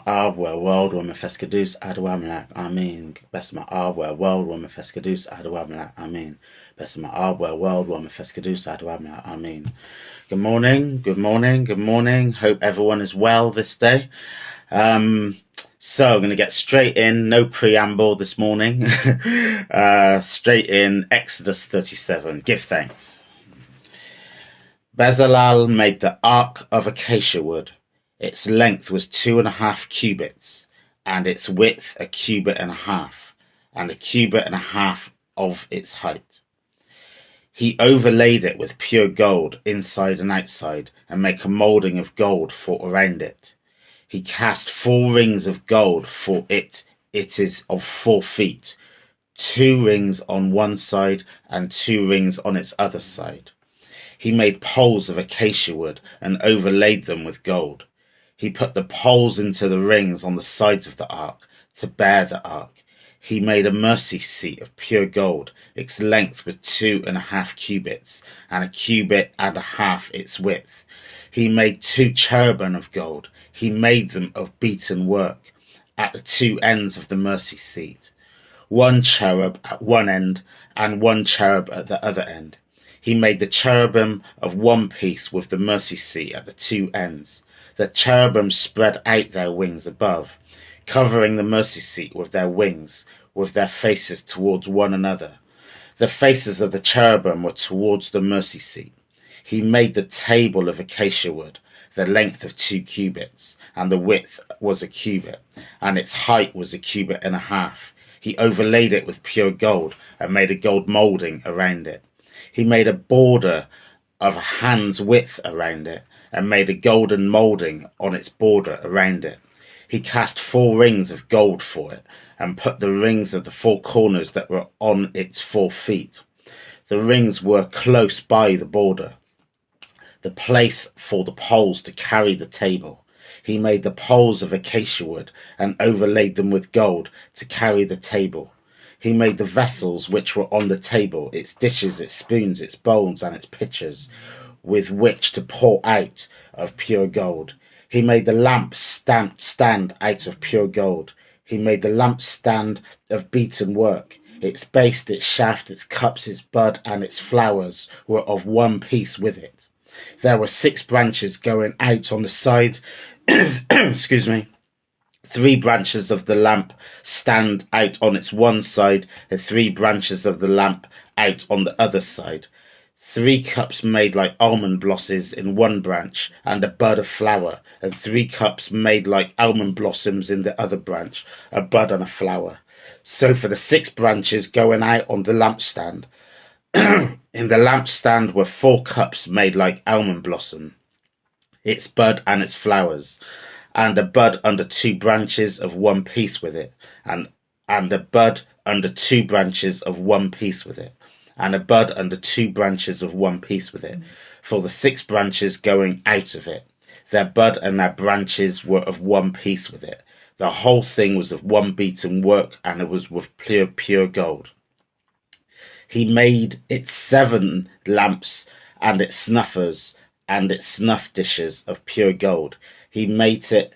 World Woman Feskadus Adawamlak, Amin. Besma World Woman Feskadus Adawamlak, Amin. Besma World Woman Feskadus Adawamlak, Amin. Good morning, good morning, good morning. Hope everyone is well this day. So I'm going to get straight in, no preamble this morning. Straight in, Exodus 37. Give thanks. Bezalel made the ark of acacia wood. Its length was 2.5 cubits, and its width a cubit and a half, and a cubit and a half of its height. He overlaid it with pure gold inside and outside, and made a moulding of gold for around it. He cast 4 rings of gold for it. It is of 4 feet, 2 rings on one side and 2 rings on its other side. He made poles of acacia wood and overlaid them with gold. He put the poles into the rings on the sides of the ark to bear the ark. He made a mercy seat of pure gold. Its length was 2.5 cubits, and a cubit and a half its width. He made 2 cherubim of gold. He made them of beaten work at the 2 ends of the mercy seat, 1 cherub at one end and 1 cherub at the other end. He made the cherubim of one piece with the mercy seat at the 2 ends. The cherubim spread out their wings above, covering the mercy seat with their wings, with their faces towards one another. The faces of the cherubim were towards the mercy seat. He made the table of acacia wood, the length of 2 cubits, and the width was a cubit, and its height was a cubit and a half. He overlaid it with pure gold, and made a gold moulding around it. He made a border of a hand's width around it, and made a golden moulding on its border around it. He cast 4 rings of gold for it, and put the rings of the 4 corners that were on its 4 feet. The rings were close by the border, the place for the poles to carry the table. He made the poles of acacia wood, and overlaid them with gold to carry the table. He made the vessels which were on the table, its dishes, its spoons, its bowls, and its pitchers, with which to pour out of pure gold. He made the lamp stand out of pure gold. He made the lamp stand of beaten work. Its base, its shaft, its cups, its bud, and its flowers were of one piece with it. There were 6 branches going out on the side. Excuse me. 3 branches of the lamp stand out on its one side, and 3 branches of the lamp out on the other side. 3 cups made like almond blossoms in one branch, and a bud of flower, and 3 cups made like almond blossoms in the other branch, a bud and a flower. So for the 6 branches going out on the lampstand, in the lampstand were 4 cups made like almond blossom, its bud and its flowers, and a bud under 2 branches of one piece with it, and a bud under 2 branches of one piece with it, and a bud under 2 branches of one piece with it, for the 6 branches going out of it. Their bud and their branches were of one piece with it. The whole thing was of one beaten work, and it was with pure gold. He made its 7 lamps, and its snuffers, and its snuff dishes of pure gold. He made it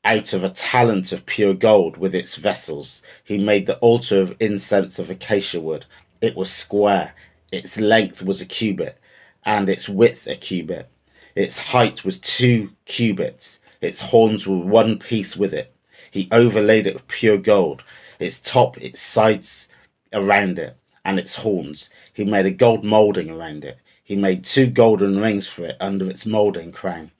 out of a talent of pure gold with its vessels. He made the altar of incense of acacia wood. It was square. Its length was a cubit, and its width a cubit. Its height was 2 cubits. Its horns were one piece with it. He overlaid it with pure gold, its top, its sides around it, and its horns. He made a gold moulding around it. He made 2 golden rings for it under its moulding crown,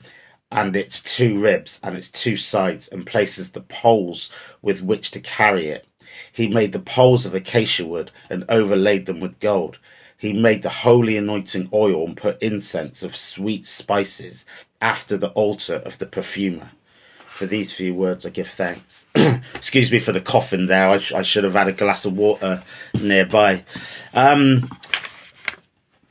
and its 2 ribs, and its 2 sides, and places the poles with which to carry it. He made the poles of acacia wood, and overlaid them with gold. He made the holy anointing oil, and put incense of sweet spices after the altar of the perfumer. For these few words I give thanks. Excuse me for the coughing there. I should have had a glass of water nearby.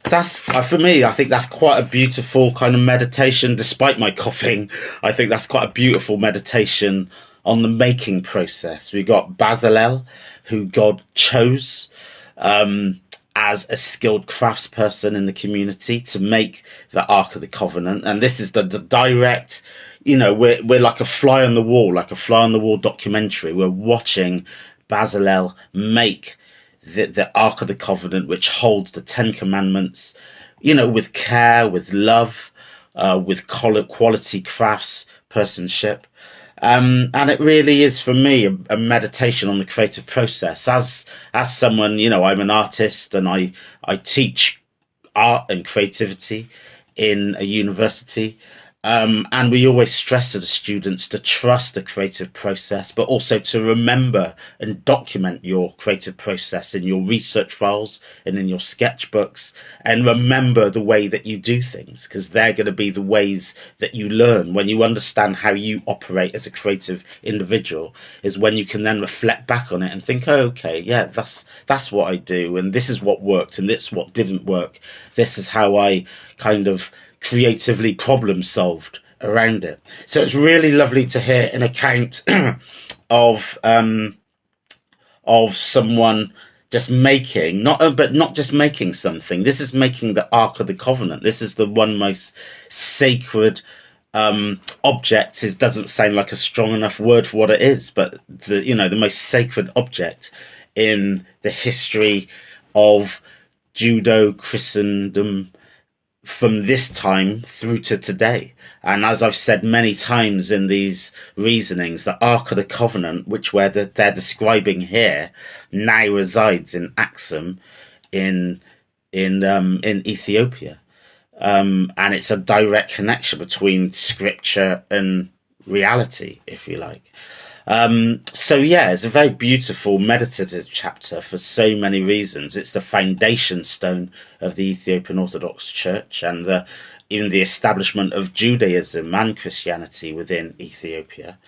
That's for me, I think that's quite a beautiful kind of meditation. Despite my coughing, I think that's quite a beautiful meditation on the making process. We got Bezalel, who God chose as a skilled craftsperson in the community to make the Ark of the Covenant, and this is the direct we're like a fly on the wall, like a fly on the wall documentary. We're watching Bezalel make the Ark of the Covenant, which holds the Ten Commandments, with care, with love, with quality craftspersonship. And it really is for me a meditation on the creative process. As someone, I'm an artist, and I teach art and creativity in a university. And we always stress to the students to trust the creative process, but also to remember and document your creative process in your research files and in your sketchbooks, and remember the way that you do things, because they're going to be the ways that you learn. When you understand how you operate as a creative individual, is when you can then reflect back on it and think, oh, okay, yeah, that's what I do, and this is what worked, and this is what didn't work. This is how I kind of creatively problem solved around it. So it's really lovely to hear an account of someone just making, not just making something. This is making the Ark of the Covenant. This is the one most sacred object. It doesn't sound like a strong enough word for what it is, but the most sacred object in the history of Judo-Christendom from this time through to today. And as I've said many times in these reasonings, the Ark of the Covenant, which they're describing here, now resides in Axum in Ethiopia. And it's a direct connection between scripture and reality, if you like. So yeah, it's a very beautiful meditative chapter for so many reasons. It's the foundation stone of the Ethiopian Orthodox Church, and even the establishment of Judaism and Christianity within Ethiopia.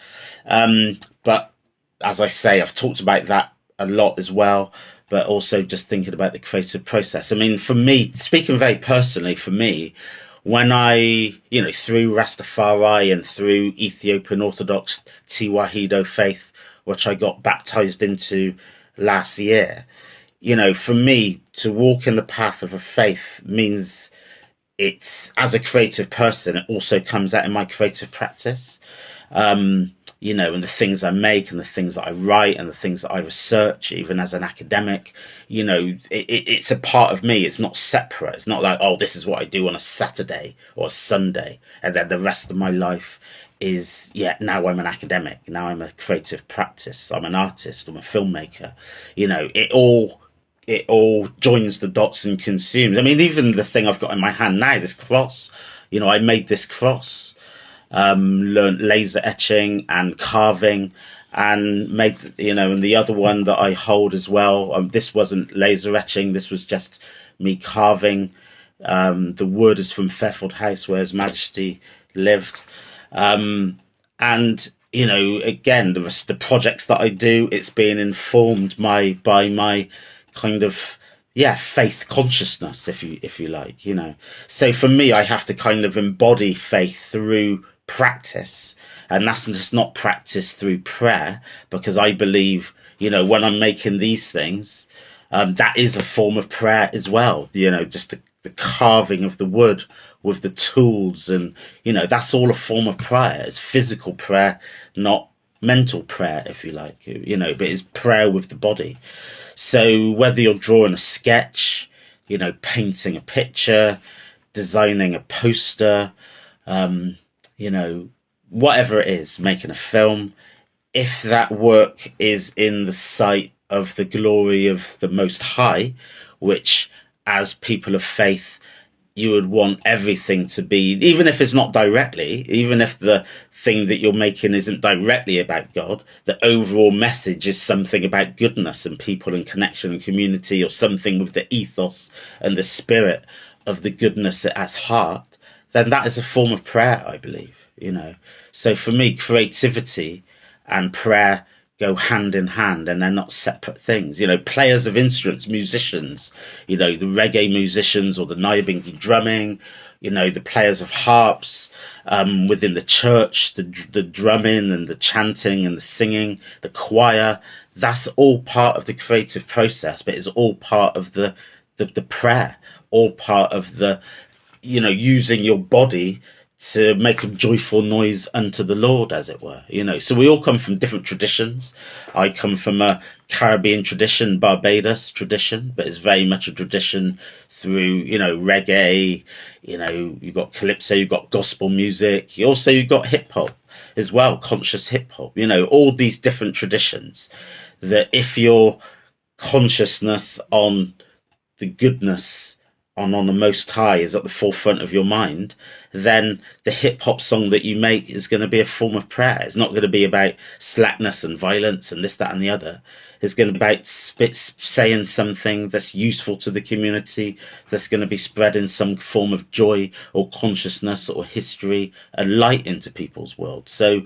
But as I say, I've talked about that a lot as well, but also just thinking about the creative process. I mean, for me, speaking very personally, for me, when I, through Rastafari and through Ethiopian Orthodox Tiwahedo faith, which I got baptized into last year, for me to walk in the path of a faith means it's, as a creative person, it also comes out in my creative practice. And the things I make and the things that I write and the things that I research, even as an academic, it's a part of me. It's not separate. It's not like, oh, this is what I do on a Saturday or a Sunday, and then the rest of my life is, now I'm an academic. Now I'm a creative practice. I'm an artist. I'm a filmmaker. It all joins the dots and consumes. I mean, even the thing I've got in my hand now, this cross, I made this cross. Learned laser etching and carving, and made, and the other one that I hold as well. This wasn't laser etching. This was just me carving. The wood is from Fairfield House, where His Majesty lived. And, again, the projects that I do, it's being informed by my kind of, faith consciousness, if you like, So for me, I have to kind of embody faith through practice, and that's just not practice through prayer, because I believe, when I'm making these things, that is a form of prayer as well. Just the carving of the wood with the tools, and that's all a form of prayer. It's physical prayer, not mental prayer, if you like, but it's prayer with the body. So whether you're drawing a sketch, painting a picture, designing a poster, whatever it is, making a film, if that work is in the sight of the glory of the Most High, which as people of faith, you would want everything to be, even if it's not directly, even if the thing that you're making isn't directly about God, the overall message is something about goodness and people and connection and community, or something with the ethos and the spirit of the goodness at heart, then that is a form of prayer, I believe, So for me, creativity and prayer go hand in hand, and they're not separate things. Players of instruments, musicians, the reggae musicians or the Nyabingi drumming, the players of harps, within the church, the drumming and the chanting and the singing, the choir, that's all part of the creative process, but it's all part of the prayer, all part of the, using your body to make a joyful noise unto the Lord, as it were. So we all come from different traditions. I come from a Caribbean tradition, Barbados tradition, but it's very much a tradition through, reggae. You've got calypso, you've got gospel music. You've got hip hop as well, conscious hip hop. All these different traditions. That if your consciousness on the goodness on the Most High is at the forefront of your mind, then the hip hop song that you make is going to be a form of prayer. It's not going to be about slackness and violence and this, that, and the other. It's going to be about saying something that's useful to the community, that's going to be spreading some form of joy or consciousness or history and light into people's world. So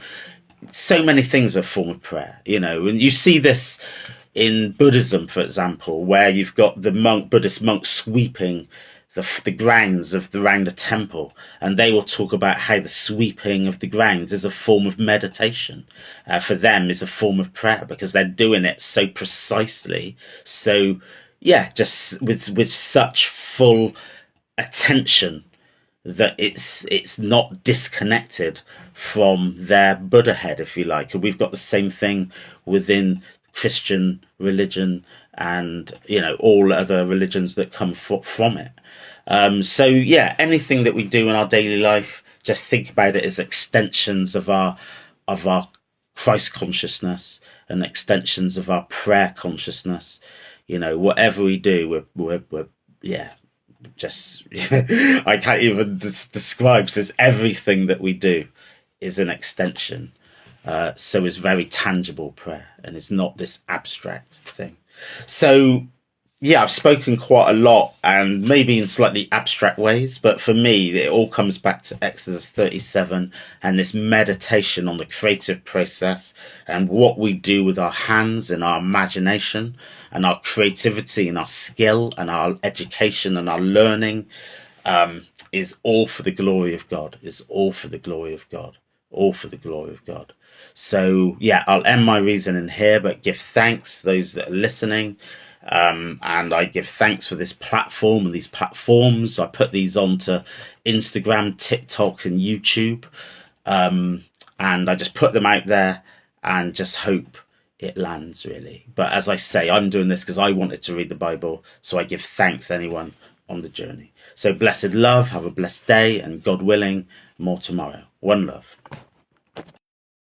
many things are a form of prayer, and you see this in Buddhism, for example, where you've got the Buddhist monks sweeping the grounds around the temple, and they will talk about how the sweeping of the grounds is a form of meditation. For them, is a form of prayer because they're doing it so precisely. So, yeah, just with such full attention that it's not disconnected from their Buddha head, if you like. And we've got the same thing within Christian religion and all other religions that come from it. So yeah, anything that we do in our daily life, just think about it as extensions of our Christ consciousness and extensions of our prayer consciousness. Whatever we do, we're just I can't even describe this. Everything that we do is an extension. So it's very tangible prayer, and it's not this abstract thing. So yeah, I've spoken quite a lot and maybe in slightly abstract ways, but for me, it all comes back to Exodus 37 and this meditation on the creative process and what we do with our hands and our imagination and our creativity and our skill and our education and our learning is all for the glory of God. It's all for the glory of God. All for the glory of God. So yeah, I'll end my reasoning here, but give thanks those that are listening. And I give thanks for this platform and these platforms. I put these onto Instagram, TikTok, and YouTube. And I just put them out there and just hope it lands, really. But as I say, I'm doing this because I wanted to read the Bible. So I give thanks anyone on the journey. So blessed love, have a blessed day, and God willing, more tomorrow. One love.